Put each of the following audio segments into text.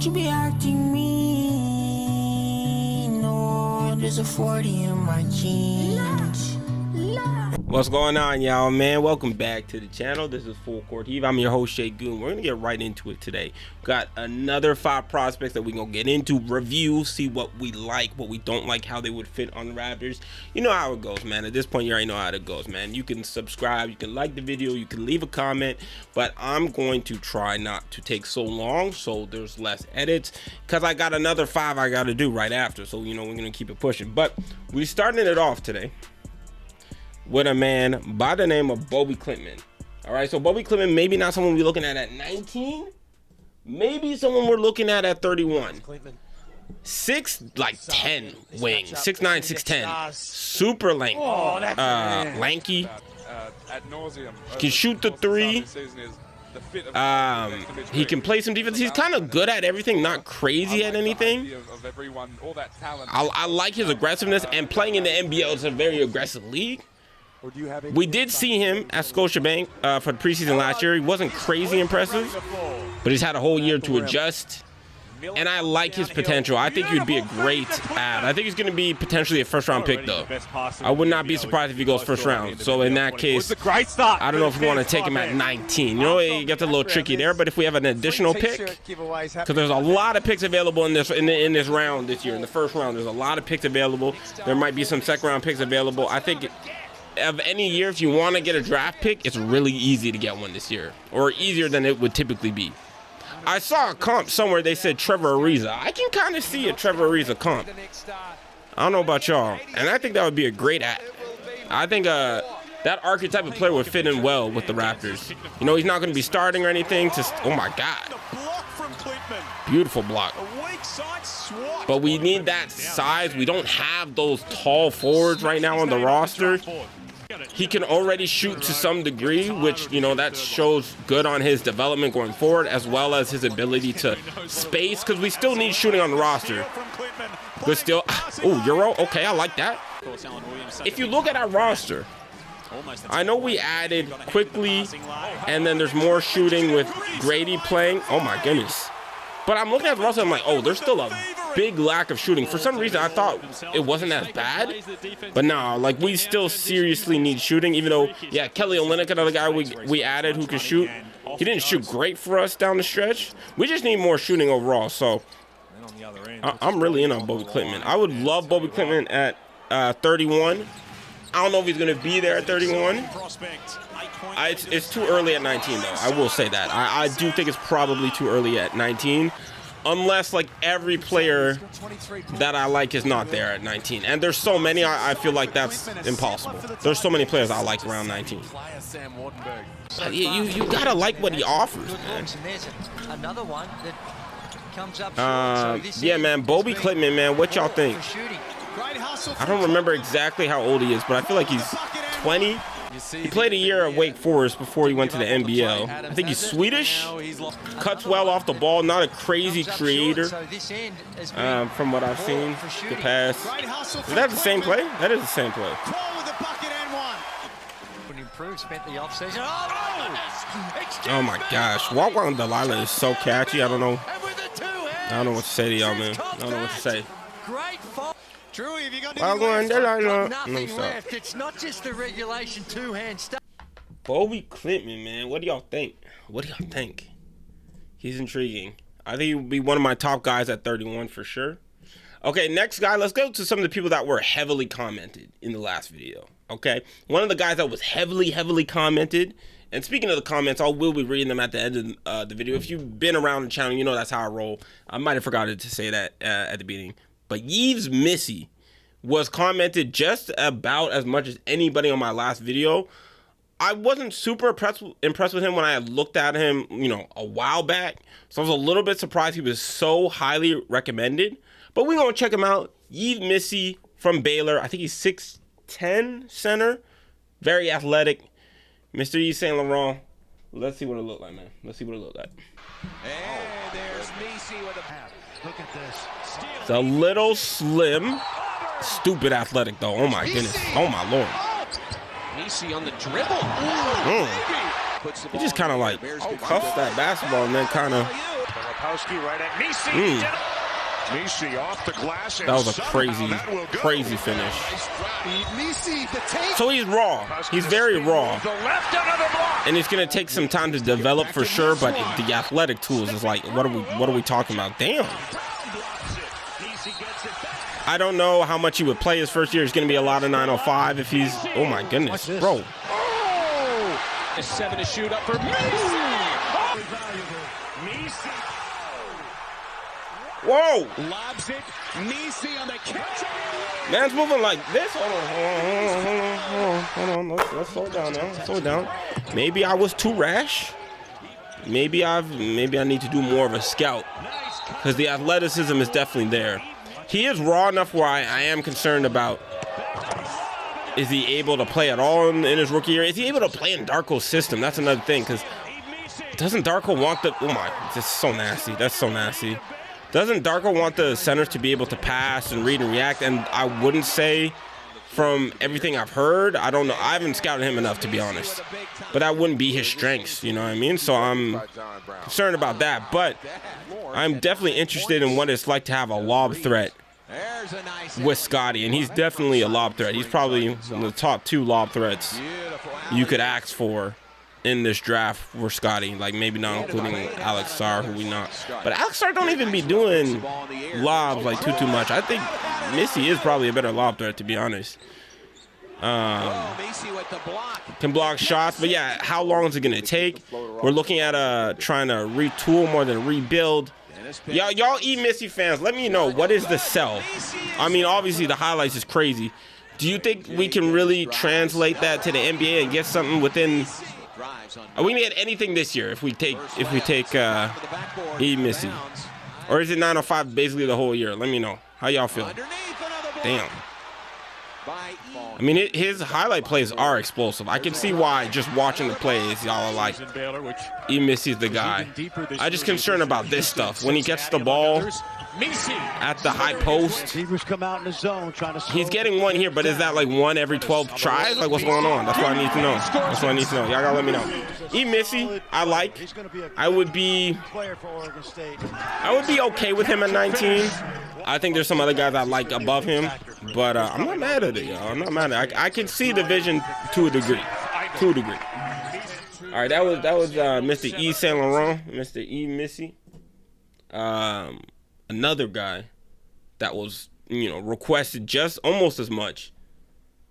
you be acting mean? No, there's a 40 in my jeans. What's going on, y'all, man? Welcome back to the channel. This is Full Court Heave. I'm your host, Shaygoon. We're gonna get right into it today. Got another 5 prospects that we're gonna get into, review, see what we like, what we don't like, how they would fit on the Raptors. You know how it goes, man. At this point, you already know how it goes, man. You can subscribe, you can like the video, you can leave a comment, but I'm going to try not to take so long so there's less edits, because I got another 5 I gotta do right after. So, you know, we're gonna keep it pushing. But we're starting it off today with a man by the name of Bobi Klintman. All right, so Bobi Klintman, maybe not someone we're looking at 19, maybe someone we're looking at 31. 6'10" wing, 6'9", 6'10", super lanky, lanky. Can shoot the 3. He can play some defense. He's kind of good at everything, not crazy at anything. I like his aggressiveness, and playing in the NBL is a very aggressive league. We did see him at Scotiabank for the preseason last year. He wasn't crazy impressive, but he's had a whole year to adjust, and I like his potential. I think he'd be a great add. I think he's going to be potentially a first-round pick, though. I would not be surprised if he goes first round. So in that case, I don't know if we want to take him at 19. You know, it gets a little tricky there. But if we have an additional pick, because there's a lot of picks available in this round this year, in the first round, there's a lot of picks available. There might be some second-round picks available. I think of any year, if you want to get a draft pick, it's really easy to get one this year, or easier than it would typically be. I saw a comp somewhere, they said Trevor Ariza. I can kind of see a Trevor Ariza comp. I don't know about y'all, and I think that would be a great ad. I think that archetype of player would fit in well with the Raptors. You know, he's not going to be starting or anything. Oh my God, beautiful block. But we need that size. We don't have those tall forwards right now on the roster. He can already shoot to some degree, which, you know, that shows good on his development going forward, as well as his ability to space, because we still need shooting on the roster. But still, oh, Euro, okay, I like that. If you look at our roster, I know we added Quickley, and then there's more shooting with Gradey playing. Oh my goodness. But I'm looking at the roster, I'm like, oh, there's still a big lack of shooting. For some reason, I thought it wasn't as bad. But no, like, we still seriously need shooting, even though, yeah, Kel'el, another guy we added who can shoot. He didn't shoot great for us down the stretch. We just need more shooting overall. So I'm really in on Bobi Klintman. I would love Bobi Klintman at 31. I don't know if he's going to be there at 31. It's too early at 19, though. I will say that. I do think it's probably too early at 19. Unless, like, every player that I like is not there at 19. And there's so many, I feel like that's impossible. There's so many players I like around 19. You got to like what he offers, man. Yeah, man, Bobi Klintman, man, what y'all think? I don't remember exactly how old he is, but I feel like he's 20. He played a year at Wake Forest before he went to the NBL. I think he's Swedish. Cuts well off the ball. Not a crazy creator, from what I've seen. The pass. Is that the same play? That is the same play. Oh my gosh. Walk on Delilah is so catchy. I don't know what to say to y'all, man. I don't know what to say. Drew, have you got nothing left? It's not just the regulation two-hand stuff. Bobi Klintman, man, what do y'all think? What do y'all think? He's intriguing. I think he would be one of my top guys at 31 for sure. Okay, next guy, let's go to some of the people that were heavily commented in the last video. Okay, one of the guys that was heavily commented, and speaking of the comments, I will be reading them at the end of the video. If you've been around the channel, you know that's how I roll. I might have forgotten to say that at the beginning. But Yves Missi was commented just about as much as anybody on my last video. I wasn't super impressed with him when I looked at him, you know, a while back. So I was a little bit surprised he was so highly recommended. But we're going to check him out. Yves Missi from Baylor. I think he's 6'10" center. Very athletic. Mr. Yves Saint Laurent. Let's see what it looked like, man. Let's see what it looked like. And there's Missi with a pass. Look at this. It's a little slim. Stupid athletic, though. Oh, my goodness. Oh, my Lord. Missi on the dribble. He just kind of like cuffs that basketball and then kind of Right at Missi. Missi off the glass. That was a crazy finish. So he's raw. He's very raw. And it's gonna take some time to develop for sure, but the athletic tools is like, what are we talking about? Damn. I don't know how much he would play his first year. It's gonna be a lot of 905 if he's, oh my goodness, bro. 7 to shoot up for Missi. Whoa! Lobs it. Missi on the catch. Man's moving like this. Hold on. Let's slow down now. Slow down. Maybe I was too rash. Maybe I need to do more of a scout, because the athleticism is definitely there. He is raw enough where I am concerned about, is he able to play at all in his rookie year? Is he able to play in Darko's system? That's another thing, because doesn't Darko want the, oh my, this is so nasty. That's so nasty. Doesn't Darko want the centers to be able to pass and read and react? And I wouldn't say, from everything I've heard, I don't know. I haven't scouted him enough, to be honest. But that wouldn't be his strengths, you know what I mean? So I'm concerned about that. But I'm definitely interested in what it's like to have a lob threat with Scottie. And he's definitely a lob threat. He's probably one of the top 2 lob threats you could ask for in this draft for Scottie, like maybe not including Alex Sarr, who we not. But Alex Sarr don't even be doing lobs like too much. I think Missi is probably a better lob threat, to be honest. Can block shots, but yeah, how long is it gonna take? We're looking at trying to retool more than rebuild. Y'all Missi fans, let me know, what is the sell? I mean, obviously the highlights is crazy. Do you think we can really translate that to the NBA and get something within? We can get anything this year if we take Missi, or is it 905 basically the whole year? Let me know how y'all feel. Damn. I mean, his highlight plays are explosive. I can see why, just watching the plays, y'all are like, Missi's the guy. I just concerned about this stuff. When he gets the ball at the high post, he's getting one here, but is that like one every 12 tries? Like, what's going on? That's what I need to know. That's what I need to know. Y'all gotta let me know. Missi, I like. I would be okay with him at 19. I think there's some other guys I like above him, but I'm not mad at it, y'all. I'm not mad at it. I can see the vision to a degree. All right, that was Mr. Yves Saint Laurent, Mr. Yves Missi. Another guy that was, requested just almost as much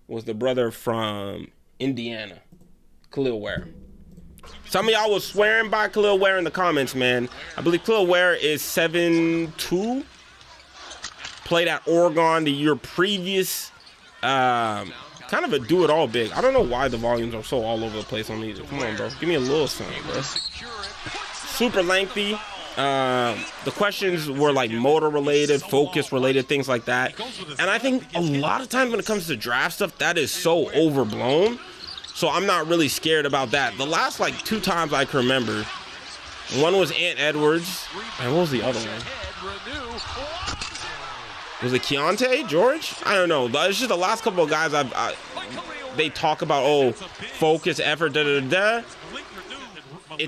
was the brother from Indiana, Kelel Ware. Some of y'all was swearing by Kelel Ware in the comments, man. I believe Kelel Ware is 7'2". Played at Oregon the year previous. Kind of a do-it-all big. I don't know why the volumes are so all over the place on these. Come on, bro. Give me a little something, bro. Super lengthy. The questions were like motor related, focus related, things like that. And I think a lot of times when it comes to draft stuff, that is so overblown. So I'm not really scared about that. The last like 2 times I can remember, one was Ant Edwards, and what was the other one? Was it Keontae George? I don't know. It's just the last couple of guys they talk about, focus, effort, It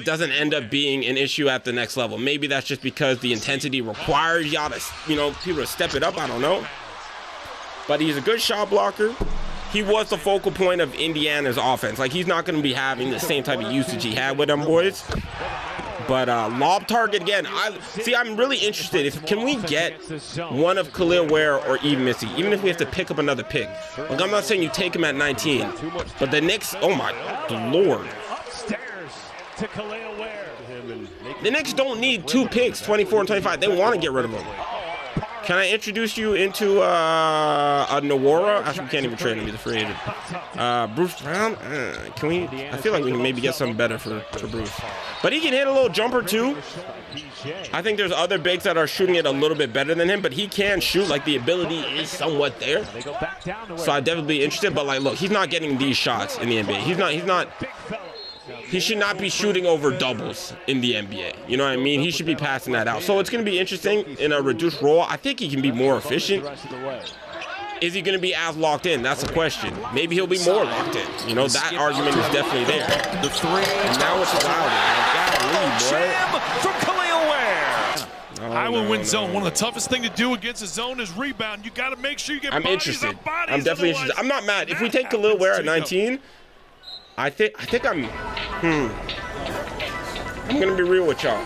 doesn't end up being an issue at the next level. Maybe that's just because the intensity requires y'all to, people to step it up. I don't know. But he's a good shot blocker. He was the focal point of Indiana's offense. Like, he's not going to be having the same type of usage he had with them boys. But lob target again. I'm really interested. Can we get one of Kelel Ware or Yves Missi, even if we have to pick up another pick? Like, I'm not saying you take him at 19, but the Knicks, oh my Lord. The Knicks don't need 2 picks, 24 and 25. They want to get rid of him. Can I introduce you into a Nawara? Actually, we can't even trade him. He's a free agent. Bruce Brown? Can we? I feel like we can maybe get something better for Bruce. But he can hit a little jumper, too. I think there's other bigs that are shooting it a little bit better than him, but he can shoot. Like, the ability is somewhat there. So I'd definitely be interested. But, like, look, he's not getting these shots in the NBA. He should not be shooting over doubles in the NBA. You know what I mean? He should be passing that out. So it's going to be interesting in a reduced role. I think he can be more efficient. Is he going to be as locked in? That's the question. Maybe he'll be more locked in. That argument is definitely there. The 3. And now it's allowed. Golly, boy. From Kelel Ware. guy will win zone. One of the toughest thing to do against a zone is rebound. You got to make sure you get bodies interested. on bodies. I'm definitely interested. I'm not mad. If we take Kelel Ware at 19, I think I'm gonna be real with y'all.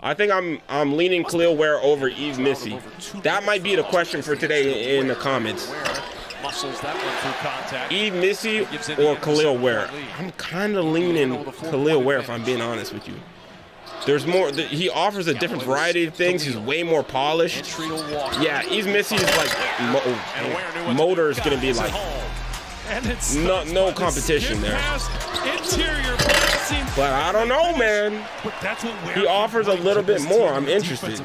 I think I'm leaning Kelel Ware over Yves Missi. That might be the question for today in the comments. Yves Missi or Kelel Ware? I'm kind of leaning Kelel Ware if I'm being honest with you. There's more. He offers a different variety of things. He's way more polished. Yeah, Yves Missi is like motor is gonna be like no competition there. But I don't know, man. He offers a little bit more. I'm interested.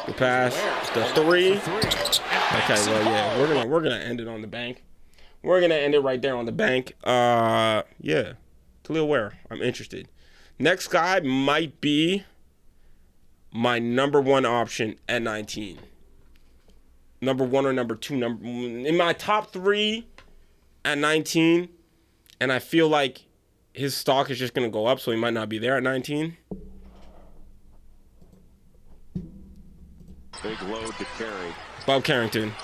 The pass, the 3. Okay, well, yeah, we're gonna end it on the bank. We're gonna end it right there on the bank. Yeah, Kelel Ware. I'm interested. Next guy might be my number 1 option at 19. Number 1 or number 2. In my top 3 at 19, and I feel like his stock is just gonna go up, so he might not be there at 19. Big load to carry. Bob Carrington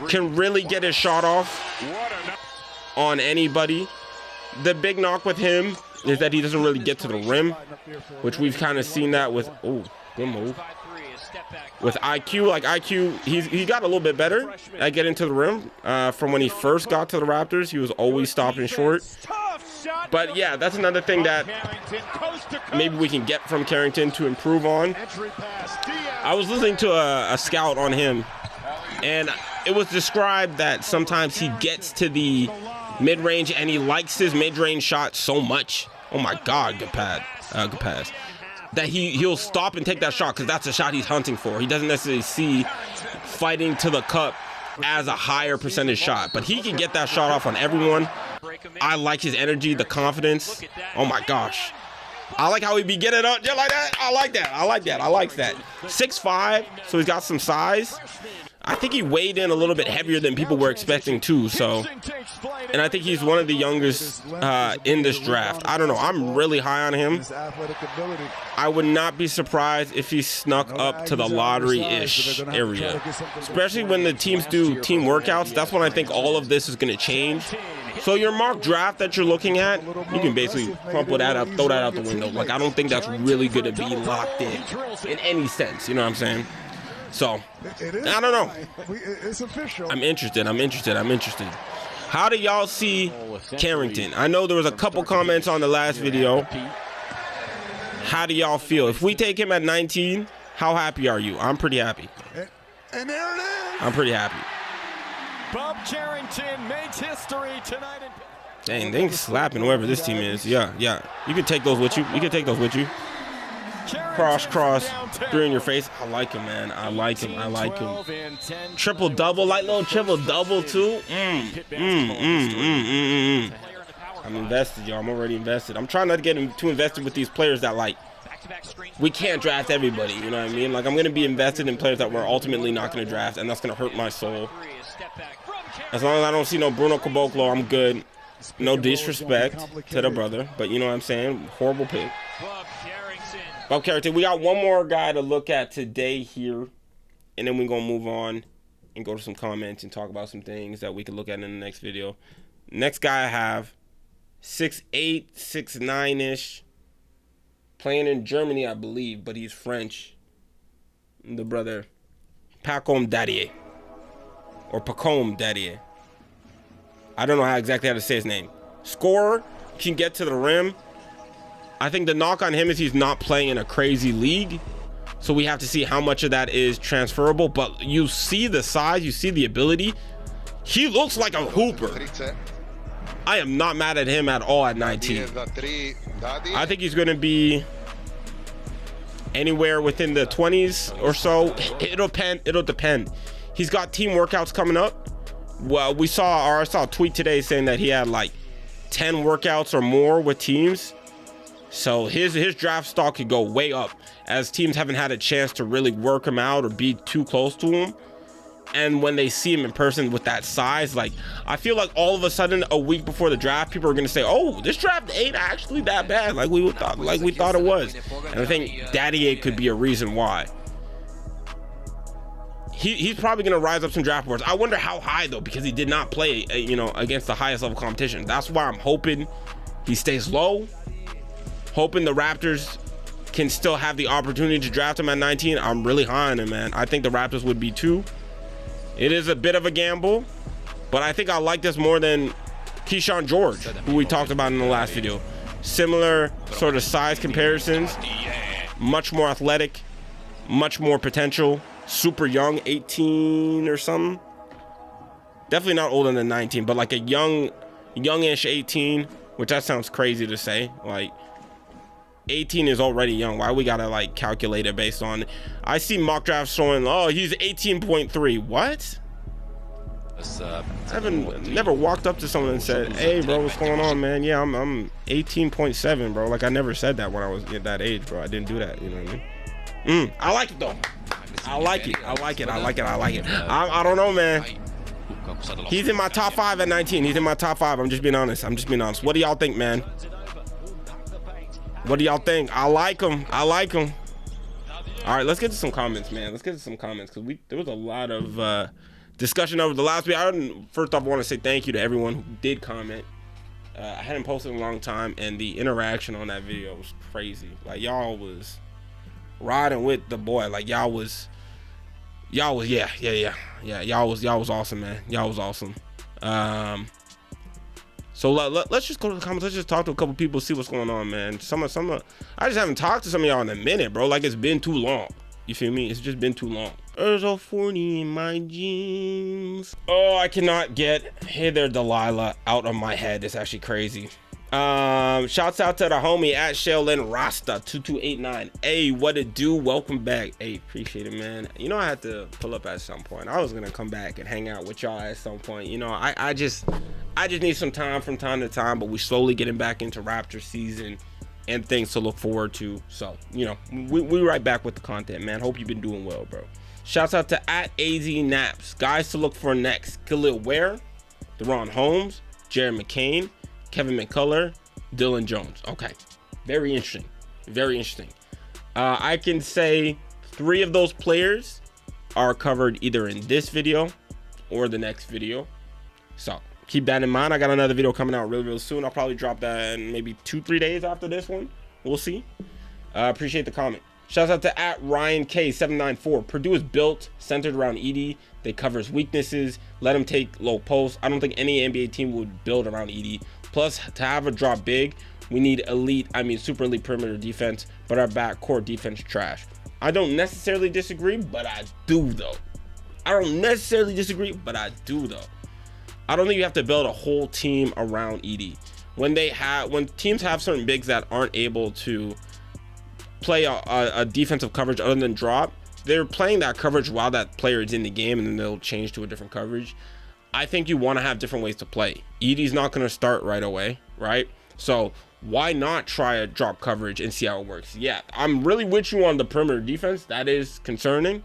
can really get his shot off on anybody. The big knock with him is that he doesn't really get to the rim, which we've kind of seen that with, oh, good move. With IQ, like IQ, he got a little bit better at getting to the rim. From when he first got to the Raptors, he was always stopping short. But yeah, that's another thing that maybe we can get from Carrington to improve on. I was listening to a scout on him, and it was described that sometimes he gets to the mid-range and he likes his mid-range shot so much. Oh my God, good pass. That he'll stop and take that shot because that's the shot he's hunting for. He doesn't necessarily see fighting to the cup as a higher percentage shot, but he can get that shot off on everyone. I like his energy, the confidence. Oh my gosh. I like how he be getting up. Yeah, like that. I like that. 6'5", so he's got some size. I think he weighed in a little bit heavier than people were expecting too, so. And I think he's one of the youngest in this draft. I don't know. I'm really high on him. I would not be surprised if he snuck up to the lottery-ish area. Especially when the teams do team workouts. That's when I think all of this is going to change. So your mock draft that you're looking at, you can basically crumple that up, throw that out the window. Like, I don't think that's really going to be locked in any sense. You know what I'm saying? So, I don't know. It's official. I'm interested. How do y'all see Carrington? I know there was a couple comments on the last video. How do y'all feel? If we take him at 19, how happy are you? I'm pretty happy. And there it is. I'm pretty happy. Bob Carrington makes history tonight. Dang, they slapping whoever this team is. Yeah. You can take those with you. Cross through in your face. I like him, man. I like him. Triple double, like little triple double too. I'm invested, y'all. I'm already invested. I'm trying not to get too invested with these players that, like, we can't draft everybody. You know what I mean? Like, I'm gonna be invested in players that we're ultimately not gonna draft, and that's gonna hurt my soul. As long as I don't see no Bruno Caboclo, I'm good. No disrespect to the brother, but you know what I'm saying? Horrible pick. Bob Carrington. We got one more guy to look at today here, and then we're going to move on and go to some comments and talk about some things that we can look at in the next video. Next guy I have, 6'8", 6'9"-ish, playing in Germany, I believe, but he's French. The brother, Pacome Dadiet, or Pacome Dadiet. I don't know exactly how to say his name. Scorer, can get to the rim. I think the knock on him is he's not playing in a crazy league, so we have to see how much of that is transferable. But you see the size, you see the ability. He looks like a hooper. I am not mad at him at all at 19. I think he's going to be anywhere within the 20s or so. It'll depend. He's got team workouts coming up. Well, I saw a tweet today saying that he had like 10 workouts or more with teams. So his draft stock could go way up as teams haven't had a chance to really work him out or be too close to him. and when they see him in person with that size, like, I feel like all of a sudden a week before the draft, people are gonna say, oh, this draft ain't actually that bad like we thought it was. And I think Dadiet could be a reason why. He's probably gonna rise up some draft boards. I wonder how high though, because he did not play against the highest level competition. That's why I'm hoping he stays low, hoping the Raptors can still have the opportunity to draft him at 19. I'm really high on him, man. I think the Raptors would be too. It is a bit of a gamble, but I think I like this more than Keyshawn George, who we talked about in the last video. Similar sort of size comparisons, much more athletic, much more potential, super young, 18 or something. Definitely not older than 19, but like a youngish 18, which that sounds crazy to say. Like 18 is already young. Why we gotta like calculate it based on? I see mock drafts showing, oh, he's 18.3. What? I never walked up to someone and said, hey bro, what's going on, man? Yeah, I'm 18.7, bro. Like I never said that when I was at that age, bro. I didn't do that, you know what I mean? I like it though. I like it. I don't know, man. He's in my top 5 at 19. He's in my top 5. I'm just being honest. What do y'all think, man? What do y'all think? I like him. All right, let's get to some comments, man. Because there was a lot of discussion over the last week. First off, I want to say thank you to everyone who did comment. I hadn't posted in a long time, and the interaction on that video was crazy. Like, y'all was riding with the boy. Like, y'all was y'all was awesome, man. Y'all was awesome. So let's just go to the comments. Let's just talk to a couple people, see what's going on, man. I just haven't talked to some of y'all in a minute, bro. Like, it's been too long. You feel me? It's just been too long. There's a 40 in my jeans. Oh, I cannot get Hey There Delilah out of my head. It's actually crazy. Shouts out to the homie at Shaolin Rasta 2289. Hey, what it do? Welcome back. Hey, appreciate it, man. You know, I had to pull up at some point. I was gonna come back and hang out with y'all at some point. You know, I just need some time from time to time, but we slowly getting back into Raptor season and things to look forward to. So, you know, we right back with the content, man. Hope you've been doing well, bro. Shouts out to at AZ Naps. Guys to look for next: Kelel Ware, Deron Holmes, Jared McCain, Kevin McCullough, Dylan Jones. Okay, very interesting. I can say 3 of those players are covered either in this video or the next video. So keep that in mind. I got another video coming out real soon. I'll probably drop that in maybe 2-3 days after this one. We'll see. Appreciate the comment. Shouts out to at Ryan K794. Purdue is built centered around Edey. They covers weaknesses. Let him take low posts. I don't think any NBA team would build around Edey. Plus, to have a drop big, we need super elite perimeter defense, but our backcourt defense trash. I don't necessarily disagree, but I do though. I don't think you have to build a whole team around Edey. When teams have certain bigs that aren't able to play a defensive coverage other than drop, they're playing that coverage while that player is in the game, and then they'll change to a different coverage. I think you want to have different ways to play. Edey's not going to start right away, right? So why not try a drop coverage and see how it works? Yeah, I'm really with you on the perimeter defense. That is concerning.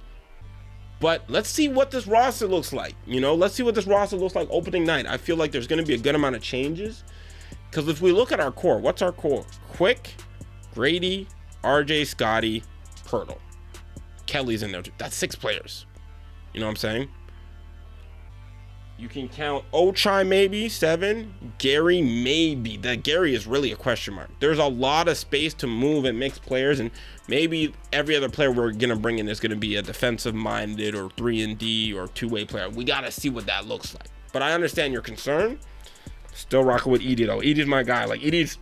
But let's see what this roster looks like. You know, let's see what this roster looks like opening night. I feel like there's going to be a good amount of changes. Because if we look at our core, what's our core? Quick, Gradey, RJ, Scottie, poeltl. Kelly's in there too. That's 6 players. You know what I'm saying? You can count Ochai maybe 7, Gary maybe. That Gary is really a question mark. There's a lot of space to move and mix players, and maybe every other player we're gonna bring in is gonna be a defensive minded or 3-and-D or 2-way player. We gotta see what that looks like. But I understand your concern. Still rocking with Edey though. Edey's my guy. Like Edey's.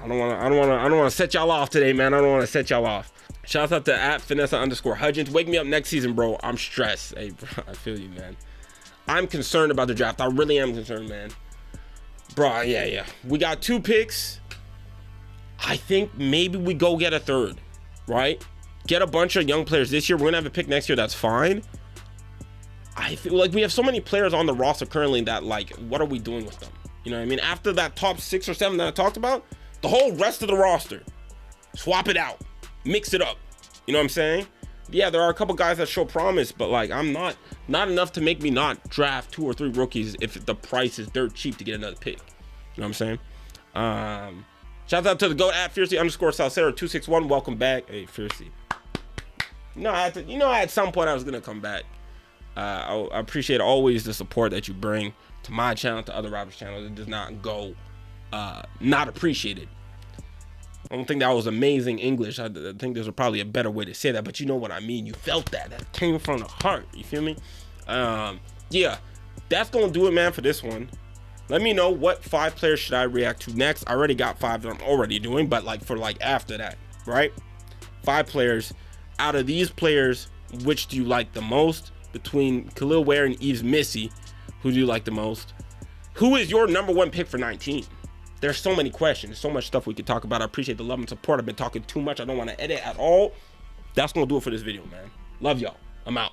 I don't wanna set y'all off today, man. I don't wanna set y'all off. Shouts out to at Vanessa_Hudgens. Wake me up next season, bro. I'm stressed. Hey, bro, I feel you, man. I'm concerned about the draft. I really am concerned, man. Bro, yeah. We got 2 picks. I think maybe we go get a 3rd, right? Get a bunch of young players this year. We're going to have a pick next year. That's fine. I feel like we have so many players on the roster currently that, like, what are we doing with them? You know what I mean? After that top 6 or 7 that I talked about, the whole rest of the roster, swap it out. Mix it up. You know what I'm saying? yeah, there are a couple guys that show promise, but like I'm not enough to make me not draft 2 or 3 rookies if the price is dirt cheap to get another pick. You know what I'm saying? Shout out to the GOAT at Fiercey_Salsera261. Welcome back. Hey, Fiercey. At some point I was gonna come back. I appreciate always the support that you bring to my channel, to other rappers' channels. It does not go not appreciated. I don't think that was amazing English. I think there's probably a better way to say that, but you know what I mean. You felt that came from the heart. You feel me? Yeah, that's gonna do it, man, for this one. Let me know what 5 players should I react to next. I already got 5 that I'm already doing, but like for like after that, right? 5 players. Out of these players, which do you like the most? Between Kelel, Ware, and Yves, Missi, who do you like the most? Who is your #1 pick for 19? There's so many questions, so much stuff we could talk about. I appreciate the love and support. I've been talking too much. I don't want to edit at all. That's gonna do it for this video, man. Love y'all. I'm out.